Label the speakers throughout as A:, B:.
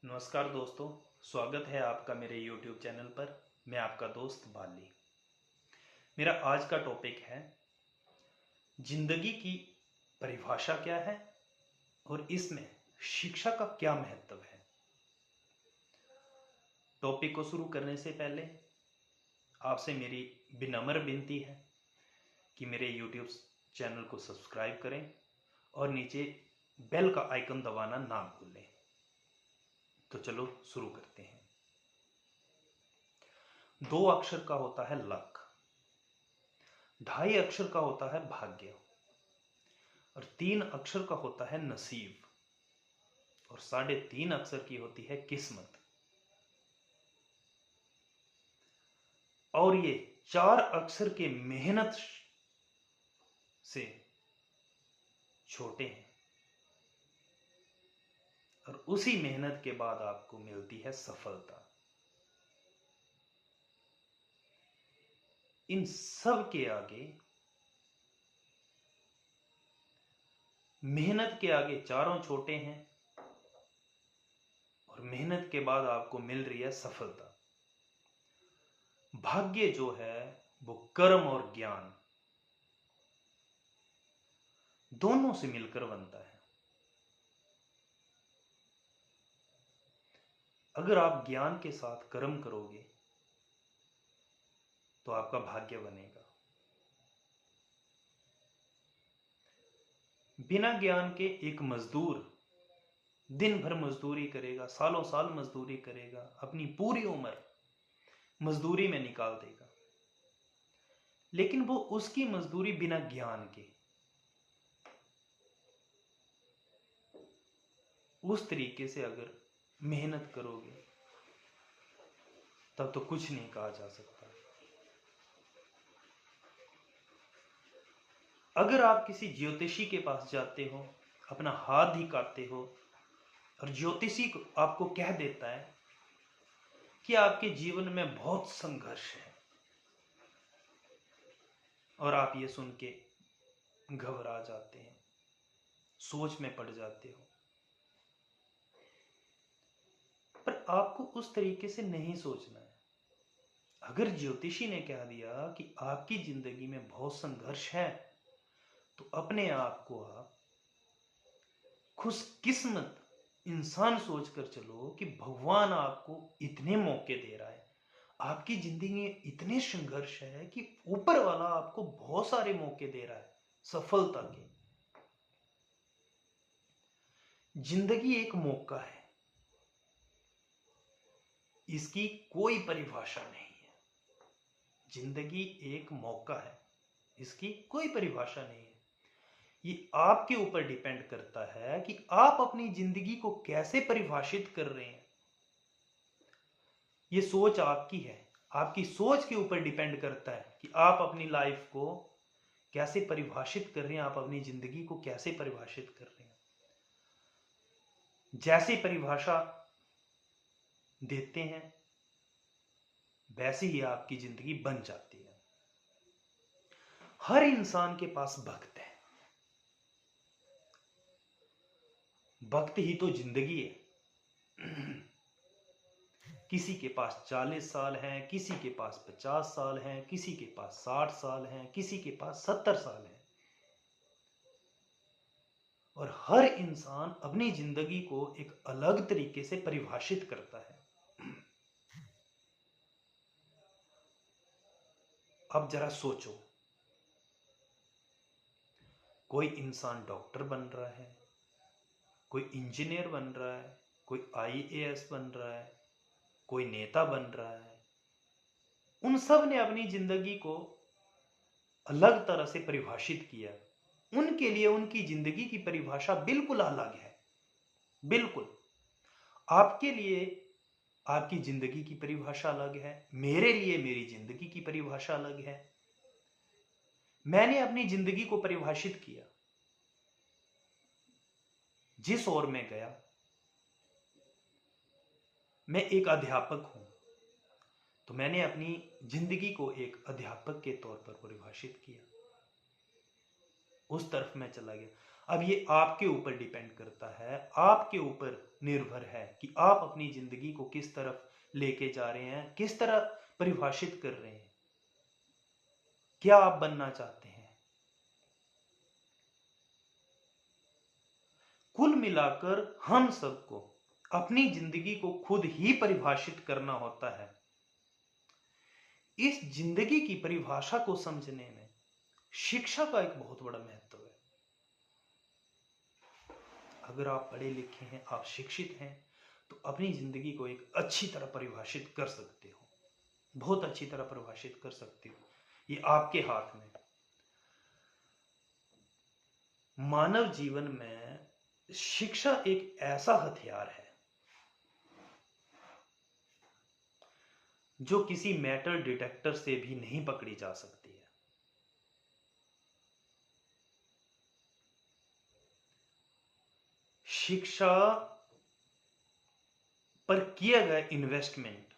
A: नमस्कार दोस्तों, स्वागत है आपका मेरे YouTube चैनल पर। मैं आपका दोस्त बाली। मेरा आज का टॉपिक है जिंदगी की परिभाषा क्या है और इसमें शिक्षा का क्या महत्व है। टॉपिक को शुरू करने से पहले आपसे मेरी विनम्र विनती है कि मेरे YouTube चैनल को सब्सक्राइब करें और नीचे बेल का आइकन दबाना ना भूलें। तो चलो शुरू करते हैं। 2 अक्षर का होता है लक, 2.5 अक्षर का होता है भाग्य और 3 अक्षर का होता है नसीब और 3.5 अक्षर की होती है किस्मत। और ये 4 अक्षर के मेहनत से छोटे हैं और उसी मेहनत के बाद आपको मिलती है सफलता। इन सब के आगे, मेहनत के आगे चारों छोटे हैं और मेहनत के बाद आपको मिल रही है सफलता। भाग्य जो है वो कर्म और ज्ञान दोनों से मिलकर बनता है। अगर आप ज्ञान के साथ कर्म करोगे तो आपका भाग्य बनेगा। बिना ज्ञान के एक मजदूर दिन भर मजदूरी करेगा, सालों साल मजदूरी करेगा, अपनी पूरी उम्र मजदूरी में निकाल देगा, लेकिन वो उसकी मजदूरी बिना ज्ञान के उस तरीके से अगर मेहनत करोगे तब तो कुछ नहीं कहा जा सकता। अगर आप किसी ज्योतिषी के पास जाते हो, अपना हाथ दिखाते हो और ज्योतिषी आपको कह देता है कि आपके जीवन में बहुत संघर्ष है और आप ये सुन के घबरा जाते हैं, सोच में पड़ जाते हो, पर आपको उस तरीके से नहीं सोचना है। अगर ज्योतिषी ने कह दिया कि आपकी जिंदगी में बहुत संघर्ष है तो अपने आप को आप खुशकिस्मत इंसान सोचकर चलो कि भगवान आपको इतने मौके दे रहा है, आपकी जिंदगी में इतने संघर्ष है कि ऊपर वाला आपको बहुत सारे मौके दे रहा है सफलता के। जिंदगी एक मौका है, इसकी कोई परिभाषा नहीं है। जिंदगी एक मौका है, इसकी कोई परिभाषा नहीं है। ये आपके ऊपर डिपेंड करता है कि आप अपनी जिंदगी को कैसे परिभाषित कर रहे हैं। ये सोच आपकी है, आपकी सोच के ऊपर डिपेंड करता है कि आप अपनी लाइफ को कैसे परिभाषित कर रहे हैं, आप अपनी जिंदगी को कैसे परिभाषित कर रहे हैं। जैसी परिभाषा देते हैं वैसे ही आपकी जिंदगी बन जाती है। हर इंसान के पास वक्त है, वक्त ही तो जिंदगी है। किसी के पास 40 साल है, किसी के पास 50 साल है, किसी के पास 60 साल है, किसी के पास 70 साल है और हर इंसान अपनी जिंदगी को एक अलग तरीके से परिभाषित करता है। अब जरा सोचो, कोई इंसान डॉक्टर बन रहा है, कोई इंजीनियर बन रहा है, कोई आईएएस बन रहा है, कोई नेता बन रहा है। उन सब ने अपनी जिंदगी को अलग तरह से परिभाषित किया। उनके लिए उनकी जिंदगी की परिभाषा बिल्कुल अलग है। बिल्कुल आपके लिए आपकी जिंदगी की परिभाषा अलग है, मेरे लिए मेरी जिंदगी की परिभाषा अलग है। मैंने अपनी जिंदगी को परिभाषित किया, जिस ओर मैं गया। मैं एक अध्यापक हूं तो मैंने अपनी जिंदगी को एक अध्यापक के तौर पर परिभाषित किया, उस तरफ मैं चला गया। अब ये आपके ऊपर डिपेंड करता है, आपके ऊपर निर्भर है कि आप अपनी जिंदगी को किस तरफ लेके जा रहे हैं, किस तरह परिभाषित कर रहे हैं, क्या आप बनना चाहते हैं। कुल मिलाकर हम सबको अपनी जिंदगी को खुद ही परिभाषित करना होता है। इस जिंदगी की परिभाषा को समझने में शिक्षा का एक बहुत बड़ा महत्व है। अगर आप पढ़े लिखे हैं, आप शिक्षित हैं, तो अपनी जिंदगी को एक अच्छी तरह परिभाषित कर सकते हो, बहुत अच्छी तरह परिभाषित कर सकते हो। ये आपके हाथ में। मानव जीवन में शिक्षा एक ऐसा हथियार है जो किसी मेटल डिटेक्टर से भी नहीं पकड़ी जा सकती है। शिक्षा पर किया गया इन्वेस्टमेंट,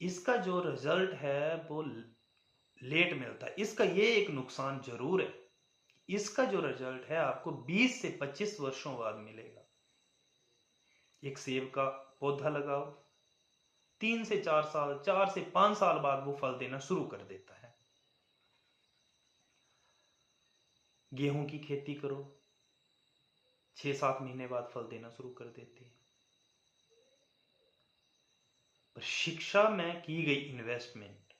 A: इसका जो रिजल्ट है वो लेट मिलता है। इसका ये एक नुकसान जरूर है, इसका जो रिजल्ट है आपको 20 से 25 वर्षों बाद मिलेगा। एक सेब का पौधा लगाओ, 3 से 4 साल, 4 से 5 साल बाद वो फल देना शुरू कर देता है। गेहूं की खेती करो, 6-7 महीने बाद फल देना शुरू कर देती है। पर शिक्षा में की गई इन्वेस्टमेंट,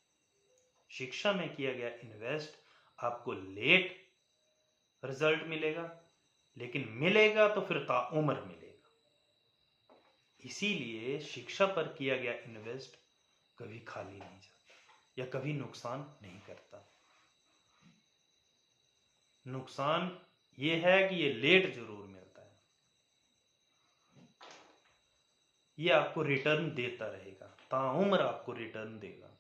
A: शिक्षा में किया गया इन्वेस्ट आपको लेट रिजल्ट मिलेगा, लेकिन मिलेगा तो फिर ताउम्र मिलेगा। इसीलिए शिक्षा पर किया गया इन्वेस्ट कभी खाली नहीं जाता या कभी नुकसान नहीं करता। नुकसान ये है कि ये लेट जरूर मिलता है, ये आपको रिटर्न देता रहेगा, ताउम्र आपको रिटर्न देगा।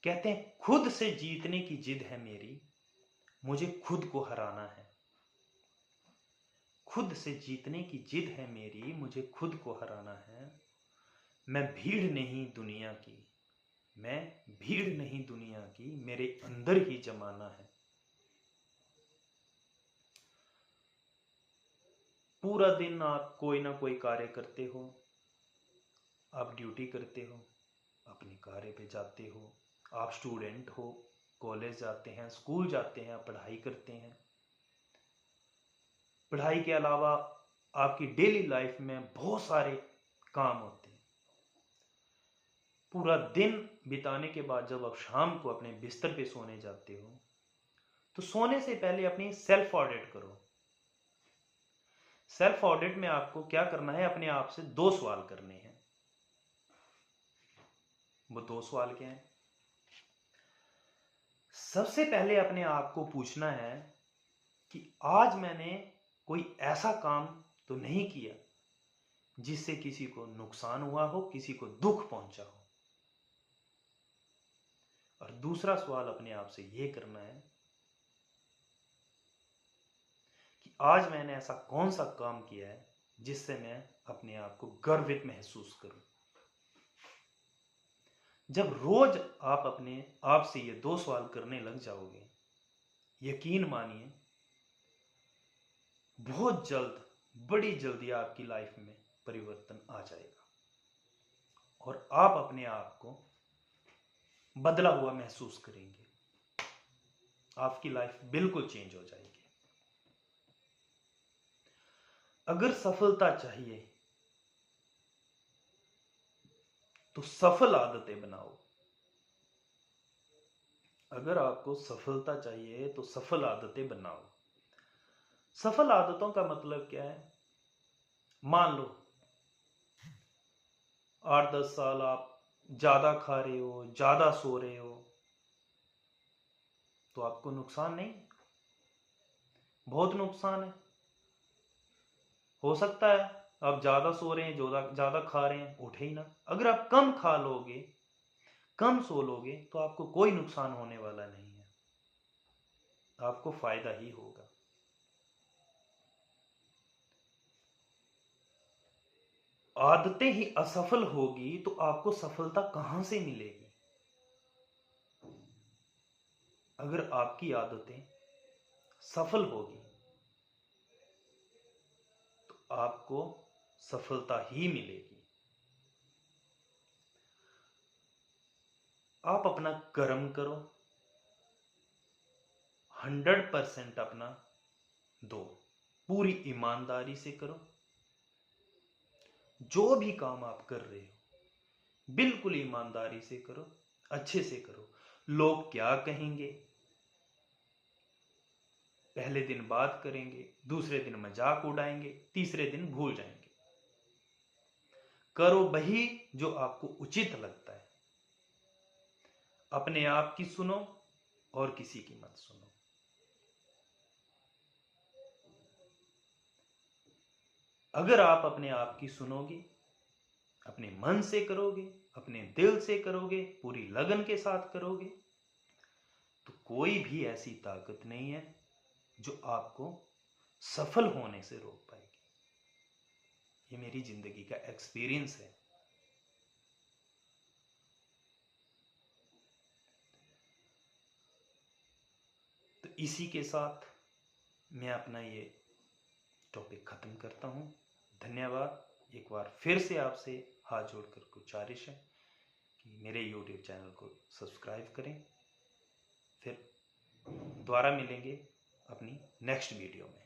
A: कहते हैं खुद से जीतने की जिद है मेरी, मुझे खुद को हराना है। खुद से जीतने की जिद है मेरी, मुझे खुद को हराना है। मैं भीड़ नहीं दुनिया की, मैं भीड़ नहीं दुनिया की, मेरे अंदर ही जमाना है। पूरा दिन आप कोई ना कोई कार्य करते हो, आप ड्यूटी करते हो, अपने कार्य पे जाते हो, आप स्टूडेंट हो, कॉलेज जाते हैं, स्कूल जाते हैं, पढ़ाई करते हैं। पढ़ाई के अलावा आपकी डेली लाइफ में बहुत सारे काम होते हैं। पूरा दिन बिताने के बाद जब आप शाम को अपने बिस्तर पे सोने जाते हो, तो सोने से पहले अपनी सेल्फ ऑडिट करो। सेल्फ ऑडिट में आपको क्या करना है, अपने आप से 2 सवाल करने हैं। वो 2 सवाल क्या हैं? सबसे पहले अपने आप को पूछना है कि आज मैंने कोई ऐसा काम तो नहीं किया जिससे किसी को नुकसान हुआ हो, किसी को दुख पहुंचा हो। और दूसरा सवाल अपने आप से यह करना है कि आज मैंने ऐसा कौन सा काम किया है जिससे मैं अपने आप को गर्वित महसूस करूं। जब रोज आप अपने आप से ये 2 सवाल करने लग जाओगे, यकीन मानिए बहुत जल्द, बड़ी जल्दी आपकी लाइफ में परिवर्तन आ जाएगा और आप अपने आप को बदला हुआ महसूस करेंगे। आपकी लाइफ बिल्कुल चेंज हो जाएगी। अगर सफलता चाहिए तो सफल आदतें बनाओ। अगर आपको सफलता चाहिए तो सफल आदतें बनाओ। सफल आदतों का मतलब क्या है? मान लो 8-10 साल आप ज्यादा खा रहे हो, ज्यादा सो रहे हो, तो आपको नुकसान नहीं? बहुत नुकसान है। हो सकता है आप ज्यादा सो रहे हैं, ज्यादा खा रहे हैं, उठे ही ना। अगर आप कम खा लोगे, कम सो लोगे, तो आपको कोई नुकसान होने वाला नहीं है, आपको फायदा ही होगा। आदतें ही असफल होगी तो आपको सफलता कहां से मिलेगी? अगर आपकी आदतें सफल होगी तो आपको सफलता ही मिलेगी। आप अपना कर्म करो, 100% अपना दो, पूरी ईमानदारी से करो। जो भी काम आप कर रहे हो बिल्कुल ईमानदारी से करो, अच्छे से करो। लोग क्या कहेंगे, पहले दिन बात करेंगे, दूसरे दिन मजाक उड़ाएंगे, तीसरे दिन भूल जाएंगे। करो वही जो आपको उचित लगता है। अपने आप की सुनो और किसी की मत सुनो। अगर आप अपने आप की सुनोगे, अपने मन से करोगे, अपने दिल से करोगे, पूरी लगन के साथ करोगे, तो कोई भी ऐसी ताकत नहीं है जो आपको सफल होने से रोक पाएगी। ये मेरी जिंदगी का एक्सपीरियंस है। तो इसी के साथ मैं अपना ये टॉपिक खत्म करता हूं। धन्यवाद। एक बार फिर से आपसे हाथ जोड़कर गुजारिश है कि मेरे YouTube चैनल को सब्सक्राइब करें। फिर दोबारा मिलेंगे अपनी नेक्स्ट वीडियो में।